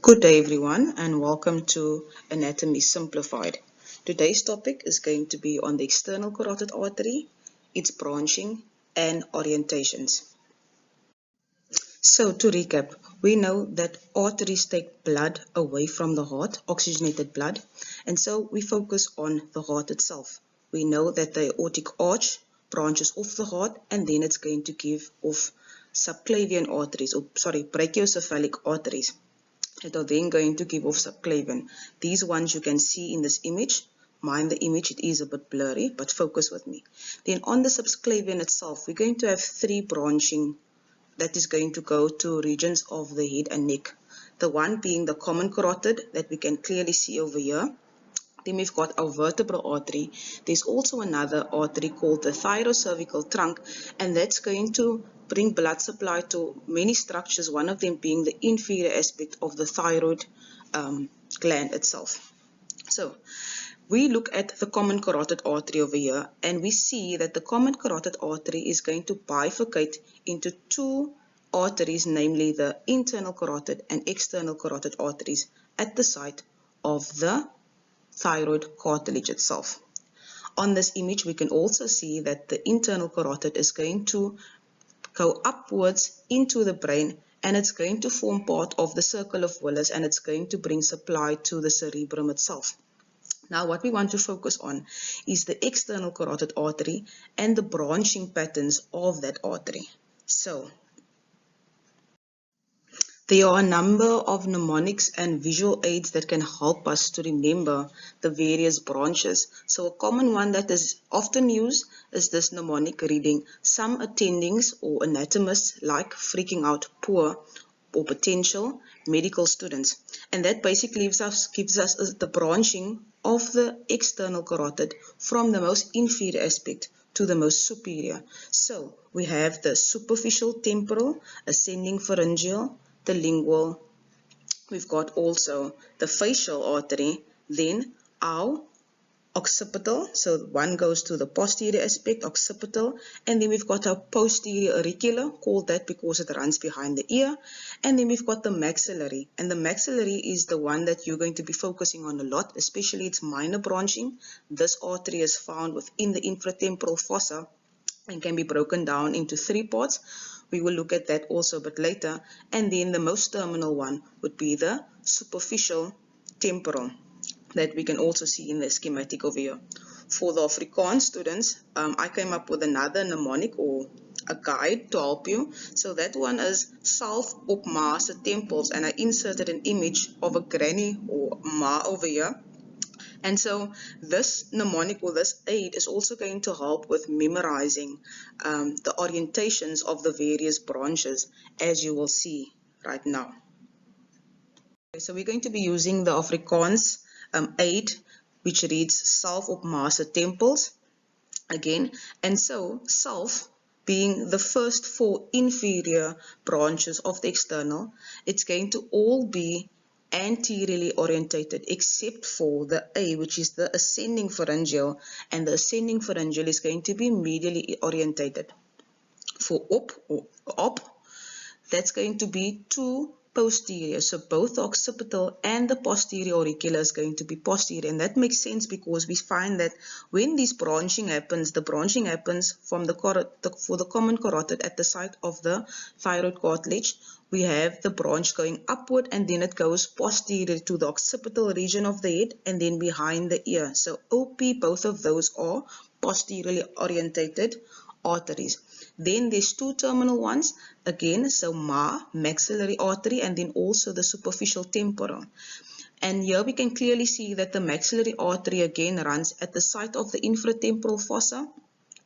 Good day everyone and welcome to Anatomy Simplified. Today's topic is going to be on the external carotid artery, its branching and orientations. So to recap, we know that arteries take blood away from the heart, oxygenated blood, and so we focus on the heart itself. We know that the aortic arch branches off the heart and then it's going to give off brachiocephalic arteries that are then going to give off subclavian. These ones you can see in this image. Mind the image, it is a bit blurry, but focus with me. Then on the subclavian itself, we're going to have three branching that is going to go to regions of the head and neck. The one being the common carotid that we can clearly see over here. Then we've got our vertebral artery. There's also another artery called the thyrocervical trunk, and that's going to bring blood supply to many structures, one of them being the inferior aspect of the thyroid gland itself. So we look at the common carotid artery over here, and we see that the common carotid artery is going to bifurcate into two arteries, namely the internal carotid and external carotid arteries at the site of the thyroid cartilage itself. On this image, we can also see that the internal carotid is going to go upwards into the brain, and it's going to form part of the circle of Willis, and it's going to bring supply to the cerebrum itself. Now what we want to focus on is the external carotid artery and the branching patterns of that artery. So there are a number of mnemonics and visual aids that can help us to remember the various branches. So a common one that is often used is this mnemonic reading. Some attendings or anatomists like freaking out poor or potential medical students. And that basically gives us the branching of the external carotid from the most inferior aspect to the most superior. So we have the superficial temporal, ascending pharyngeal, the lingual, we've got also the facial artery, then our occipital, so one goes to the posterior aspect, occipital, and then we've got our posterior auricular, called that because it runs behind the ear, and then we've got the maxillary, and the maxillary is the one that you're going to be focusing on a lot, especially its minor branching. This artery is found within the infratemporal fossa and can be broken down into three parts. We will look at that also a bit later. And then the most terminal one would be the superficial temporal that we can also see in the schematic over here. For the Afrikaans students, I came up with another mnemonic or a guide to help you. So that one is salve op ma se tempels, and I inserted an image of a granny or ma over here. And so this mnemonic or this aid is also going to help with memorizing the orientations of the various branches, as you will see right now. Okay, so we're going to be using the Afrikaans aid, which reads salve op ma se tempels again. And so salve being the first four inferior branches of the external, it's going to all be anteriorly orientated except for the A, which is the ascending pharyngeal, and the ascending pharyngeal is going to be medially orientated. For op, that's going to be two posterior, so both the occipital and the posterior auricular is going to be posterior, and that makes sense because we find that when this branching happens, the branching happens from for the common carotid at the site of the thyroid cartilage. We have the branch going upward, and then it goes posterior to the occipital region of the head and then behind the ear. So OP, both of those are posteriorly orientated arteries. Then there's two terminal ones again, so maxillary artery, and then also the superficial temporal. And here we can clearly see that the maxillary artery again runs at the site of the infratemporal fossa.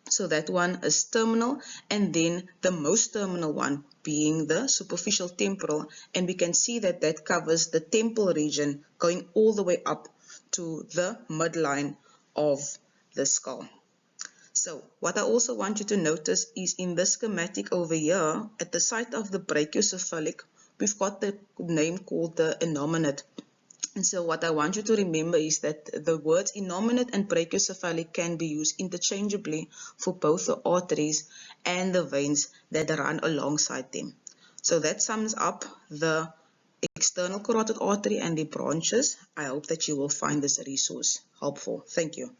So that one is terminal, and then the most terminal one being the superficial temporal, and we can see that that covers the temple region going all the way up to the midline of the skull. So what I also want you to notice is in this schematic over here, at the site of the brachiocephalic, we've got the name called the innominate. And so what I want you to remember is that the words innominate and brachiocephalic can be used interchangeably for both the arteries and the veins that run alongside them. So that sums up the external carotid artery and the branches. I hope that you will find this resource helpful. Thank you.